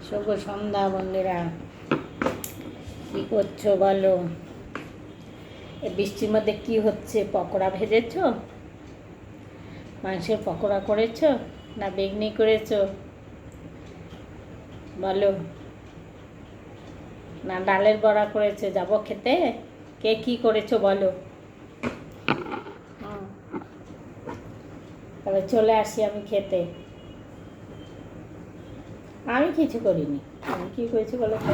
শুভ সন্ধ্যা বন্ধুরা, কি করছো বলো? এই বৃষ্টির মধ্যে কি হচ্ছে? পকোড়া ভেজেছো, মাংসের পকোড়া করেছো না বেগনি করেছো বলো? না ডালের বড়া করেছো? যাবো খেতে। কে কি করেছো বলো? তবে চলে আসি আমি খেতে। আমি কিছু করিনি। আমি কি করেছি বলো তো?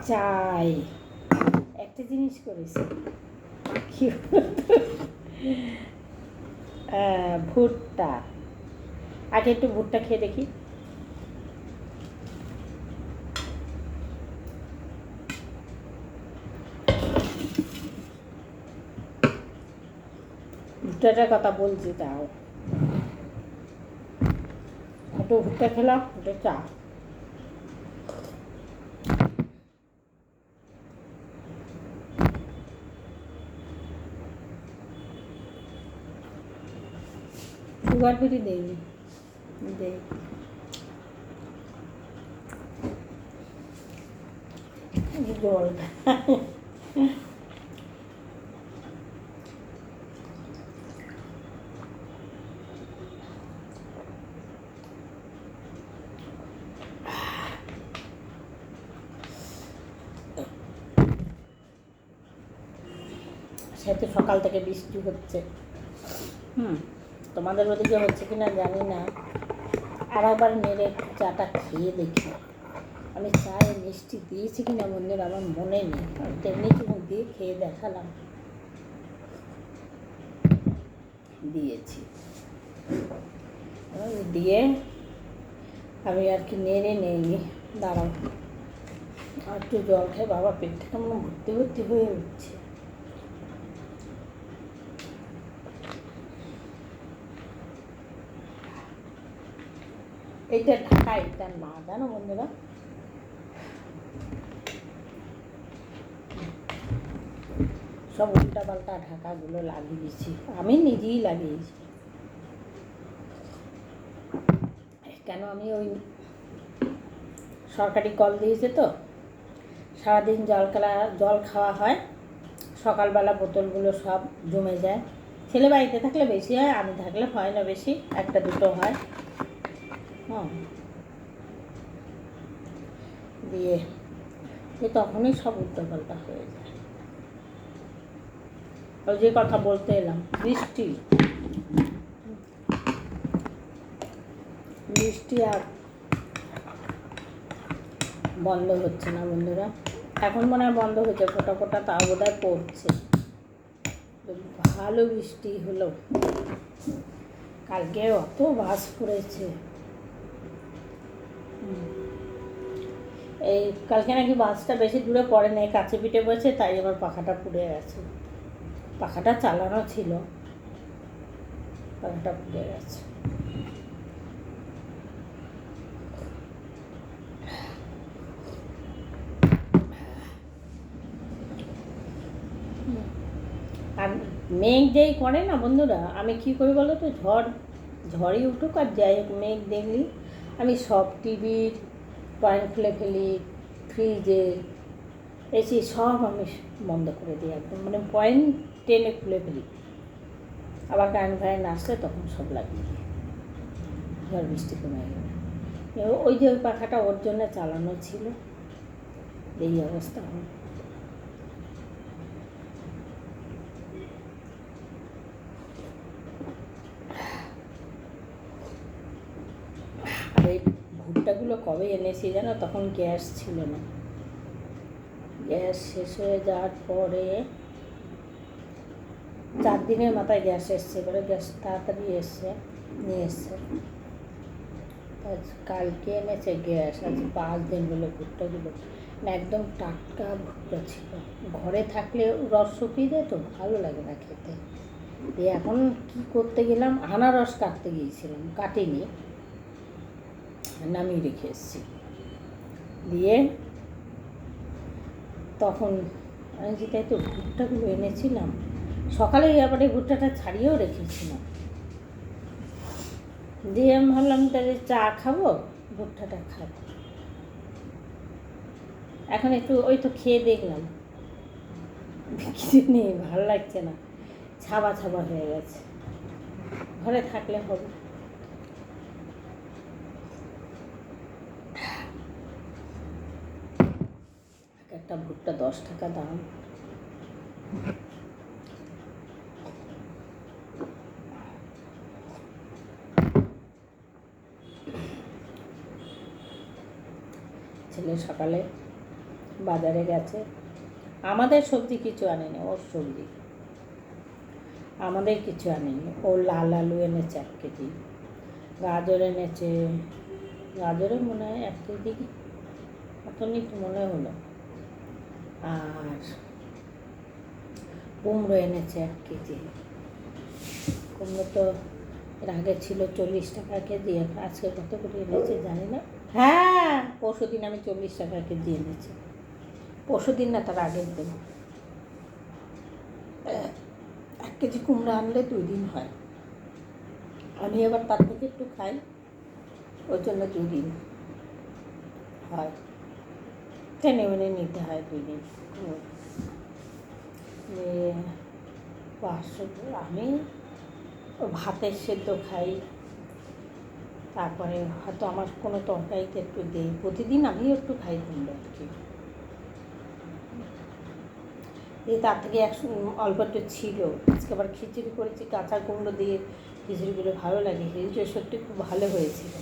চাই একটা জিনিস করেছি, কি ভুট্টা। আগে একটু ভুট্টা খেয়ে দেখি। ভুট্টাটার কথা বলছি, তাও একটু ভুট্টা খেলাম, ওটা চা। সুগার ফ্রি দেয়নি, দেই জল। সে তো সকাল থেকে বৃষ্টি হচ্ছে। তোমাদের ওদিকে হচ্ছে কিনা জানি না। আর একবার নেড়ে চাটা খেয়ে দেখি। আমি চায়ে মিষ্টি দিয়েছি কিনা বন্ধুরা আমার মনে নেই, তেমনি চুমুক দিয়ে খেয়ে দেখালাম। দিয়েছি, দিয়ে আমি আর কি নেড়ে নেই। দাঁড়াও আর একটু জল খেয়ে, বাবা পেটটা কেমন ভর্তি ভর্তি হয়ে উঠছে। এইটা ঢাকা, এটা না জানো বন্ধুরা। সব উল্টা পাল্টা ঢাকাগুলো লাগিয়েছি, আমি নিজেই লাগিয়েছি। কেন, আমি ওই সরকারি কল দিয়েছে তো, সারাদিন জল খাওয়া হয়। সকালবেলা বোতলগুলো সব জমে যায়। ছেলে বাড়িতে থাকলে বেশি হয়, আমি থাকলে হয় না বেশি, একটা দুটো হয়। দিয়ে তখনই সব উল্টোপাল্টা হয়ে যায়। ওই যে কথা বলতে এলাম, বৃষ্টি আর বন্ধ হচ্ছে না বন্ধুরা। এখন মনে হয় বন্ধ হয়েছে, ফোটা ফোটা তাও বোধ হয় পড়ছে। ভালো বৃষ্টি হলো। কালকে অত বাস পড়েছে। এই কালকে নাকি বাসটা বেশি দূরে পড়ে নাই, কাছে পিঠে বসে, তাই আবার পাখাটা পুড়ে গেছে। পাখাটা চালানো ছিল, পাখাটা পুড়ে গেছে। আর মেঘ যেই করে না বন্ধুরা, আমি কী করি বলো তো, ঝড়ই উঠুক আর যাই হোক, মেঘ দেখলি আমি সব টিভির পয়েন্ট খুলে ফেলি, ফ্রিজে এসি সব আমি বন্ধ করে দিই একদম, মানে পয়েন্ট টেনে খুলে ফেলি। আবার কারেন্ট ফারেন্ট আসছে তখন সব লাগিয়ে দিই। ঝড় বৃষ্টি কমে গেলে ওই যে ওই পাখাটা ওর জন্য চালানো ছিল, এই অবস্থা হয়। আর এই ভুট্টাগুলো কবে এনেছি জানো, তখন গ্যাস ছিল না। গ্যাস শেষ হয়ে যাওয়ার পরে 4 দিনের মাথায় গ্যাস এসছে, এবারে গ্যাস তাড়াতাড়ি এসছে, নিয়ে এসছে। কালকে এনেছে গ্যাস, আজ 5 দিন হলো। ভুট্টাগুলো না একদম টাটকা ভুট্টা ছিল, ঘরে থাকলে রস শুকিয়ে যায় তো ভালো লাগে না খেতে। দিয়ে এখন কি করতে গেলাম, আনারস কাটতে গিয়েছিলাম, কাটিনি, নামিয়ে রেখে এসেছি। দিয়ে তখন আমি যেটাই তো ভুট্টাগুলো এনেছিলাম, সকালে আবার এই ভুট্টাটা ছাড়িয়েও রেখেছিলাম। দিয়ে আমি ভাবলাম তাহলে চা খাবো, ভুট্টাটা খাবো। এখন একটু ওই তো খেয়ে দেখলাম কিছু নেই, ভালো লাগছে না, ছাবা ছাবা হয়ে গেছে। ঘরে থাকলে হবে। একটা ভুট্টা 10 টাকা দাম। ছেলে সকালে বাজারে গেছে, আমাদের সবজি কিছু আনেনি, ওর সবজি আমাদের কিছু আনেনি। ও লাল আলু এনেছে 1 কেজি, গাজর এনেছে, গাজরে মনে হয় 1 কেজি মতনই মনে হলো, আর কুমড়ো এনেছে 1 কেজি। কুমড়ো তো এর আগে ছিল 40 টাকা কেজি, আজকে কত করে এনেছে জানি না। হ্যাঁ, পরশু দিন আমি 40 টাকা কেজি এনেছি, পরশু দিন না তার আগের দিন। 1 কেজি কুমড়ো আনলে 2 দিন হয়, আমি আবার তার থেকে একটু খাই, ওর জন্য 2 দিন হয়, টেনে মেনে নিতে হয় 2 দিন। 500, আমি ভাতের সেদ্ধ খাই, তারপরে হয়তো আমার কোনো তরকারিতে একটু দিই, প্রতিদিন আমিও একটু খাই কুমড়ো আর কি। এই তার থেকে অল্প একটু ছিল, আজকে আবার খিচুড়ি করেছি কাঁচা কুমড়ো দিয়ে, খিচুড়িগুলো ভালো লাগে, খিচুড়ি সত্যি খুব ভালো হয়েছিল।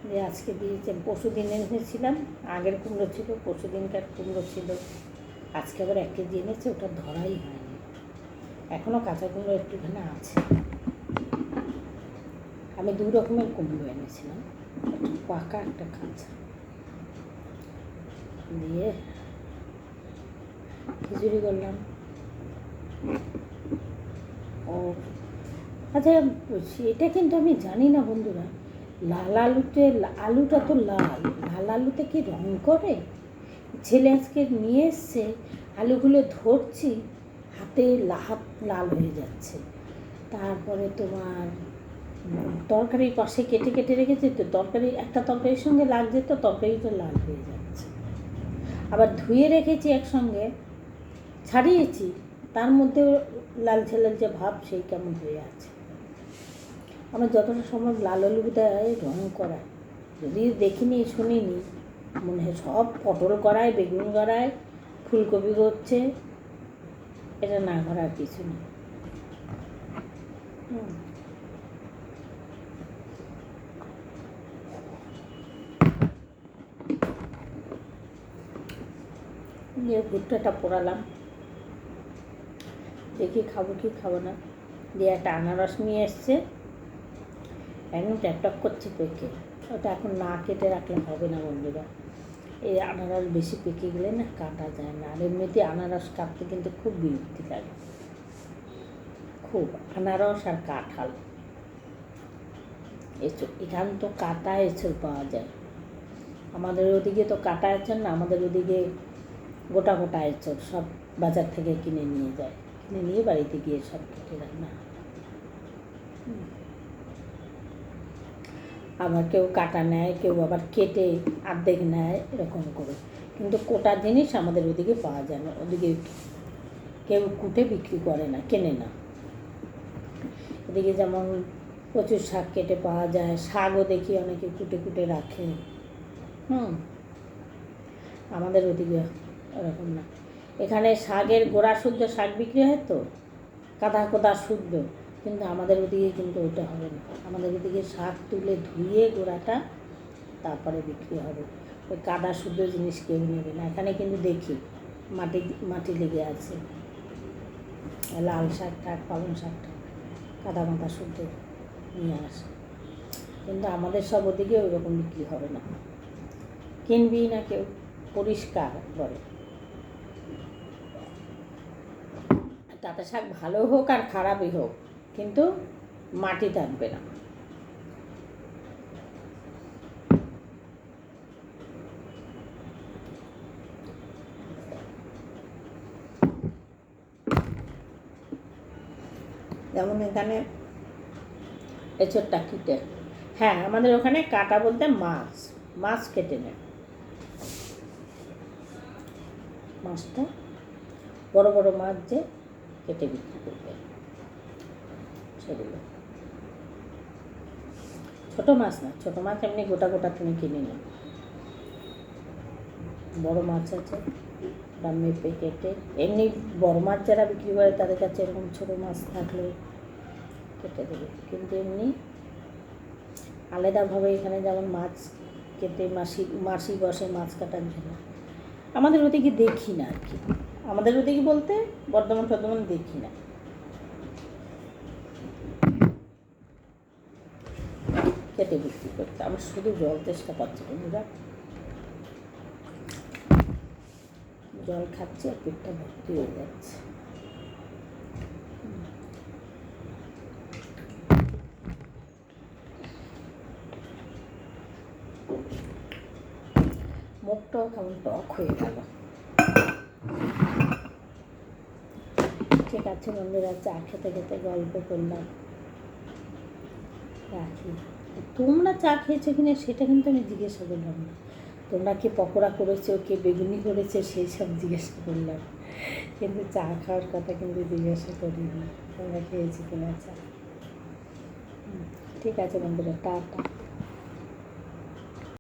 দিয়ে আজকে দিয়েছে, পরশু দিন এনেছিলাম, আগের কুমড়ো ছিল, পরশু দিনকার কুমড়ো ছিল, আজকে আবার 1 কেজি এনেছে, ওটা ধরাই হয়নি, এখনও কাঁচা কুমড়ো একটুখানি আছে। আমি 2 রকমের কুমড়ো এনেছিলাম, একটা পাকা একটা কাঁচা, দিয়ে খিচুড়ি করলাম। ও আচ্ছা, এটা কিন্তু আমি জানি না বন্ধুরা, লাল আলুটা তো লাল আলুতে কি রং করে? ছেলে আজকে নিয়ে এসছে, আলুগুলো ধরছি, হাতে হাত লাল হয়ে যাচ্ছে। তারপরে তোমার তরকারির পাশে কেটে কেটে রেখেছি তো, একটা তরকারির সঙ্গে লাগছে তো তরকারিটা লাল হয়ে যাচ্ছে। আবার ধুয়ে রেখেছি একসঙ্গে, ছাড়িয়েছি, তার মধ্যেও লালচে লালচে ভাব সেই কেমন হয়ে আছে। আমার যতটা সম্ভব লাল আলুটায় রং করায়, যদি দেখিনি শুনিনি, মনে হয় সব পটল করায়, বেগুন করায়, ফুলকপি করছে, এটা না করার কিছু নেই। দিয়ে ভুট্টাটা পোড়ালাম, দেখি খাবো কি খাবো না। দিয়ে একটা আনারস নিয়ে এসছে, একদম ট্যাকটক করছে পেকে, ওটা এখন না কেটে রাখলে হবে না বন্ধুরা, এই আনারস বেশি পেকে গেলে না কাটা যায় না, আর এমনিতে আনারস কাটতে কিন্তু খুব বিরক্তি লাগে, খুব। আনারস আর কাঁঠাল, এখান তো কাটা এঁচড় পাওয়া যায়, আমাদের ওদিকে তো কাটা এঁচড় না, আমাদের ওদিকে গোটা গোটা এঁচড় সব বাজার থেকে কিনে নিয়ে যায়, কিনে নিয়ে বাড়িতে গিয়ে সব কেটে রান্না। আবার কেউ কাটা নেয়, কেউ আবার কেটে অর্ধেক নেয়, এরকম করে। কিন্তু কোটা জিনিস আমাদের ওদিকে পাওয়া যায় না, ওদিকে কেউ কুটে বিক্রি করে না, কেনে না। এদিকে যেমন প্রচুর শাক কেটে পাওয়া যায়, শাকও দেখি অনেকে কুটে কুটে রাখে। আমাদের ওদিকে ওরকম না, এখানে শাকের গোড়া শুদ্ধ শাক বিক্রি হয় তো, কাদা কোদা শুদ্ধ, কিন্তু আমাদের ওদিকে কিন্তু ওটা হবে না, আমাদের ওদিকে শাক তুলে ধুয়ে গোড়াটা তারপরে বিক্রি হবে, ওই কাদা শুদ্ধ জিনিস কেউ নেবে না। এখানে কিন্তু দেখি মাটি মাটি লেগে আছে, লাল শাক টাক পালং শাক টাক কাদা মাথা শুদ্ধ নিয়ে আসে, কিন্তু আমাদের সব ওদিকে ওই রকম বিক্রি হবে না, কিনবি না কেউ, পরিষ্কার বলে। তাতে শাক ভালো হোক আর খারাপই হোক, কিন্তু মাটি থাকবে না। যেমন এখানে এঁচোড়টা কেটে, হ্যাঁ আমাদের ওখানে কাটা বলতে মাছ, মাছ কেটে নেয়। মাছটা বড় বড় মাছ যে কেটে বিক্রি করবে সেগুলো। ছোটো মাছ না, ছোটো মাছ এমনি গোটা গোটা তুমি কিনে না, বড় মাছ আছে বা মেপে কেটে, এমনি বড় মাছ যারা বিক্রি করে তাদের কাছে এরকম ছোটো মাছ থাকলে কেটে দেবে, কিন্তু এমনি আলাদাভাবে এখানে যেমন মাছ কেটে মাসি বসে মাছ কাটার জন্য, আমাদের ওদিকে দেখি না আর কি। আমাদের ওদিকে বলতে বর্ধমান টর্ধমান দেখি না। কেটে বিক্রি করতে আমার শুধু জল চেষ্টা পাচ্ছি বন্ধুরা, জল খাচ্ছি আর পেটটা ভর্তি হয়ে যাচ্ছে। মুখটাও কেমন টক হয়ে গেল। ঠিক আছে বন্ধুরা, চা খেতে খেতে গল্প করলাম, রাখি। তোমরা চা খেয়েছো কিনা সেটা কিন্তু আমি জিজ্ঞাসা করলাম না, তোমরা কে পকোড়া করেছো, কে বেগুনি করেছো সেই সব জিজ্ঞাসা করলাম, কিন্তু চা খাওয়ার কথা কিন্তু জিজ্ঞাসা করিনি তোমরা খেয়েছি কিনা চা। ঠিক আছে বন্ধুরা, টাটা।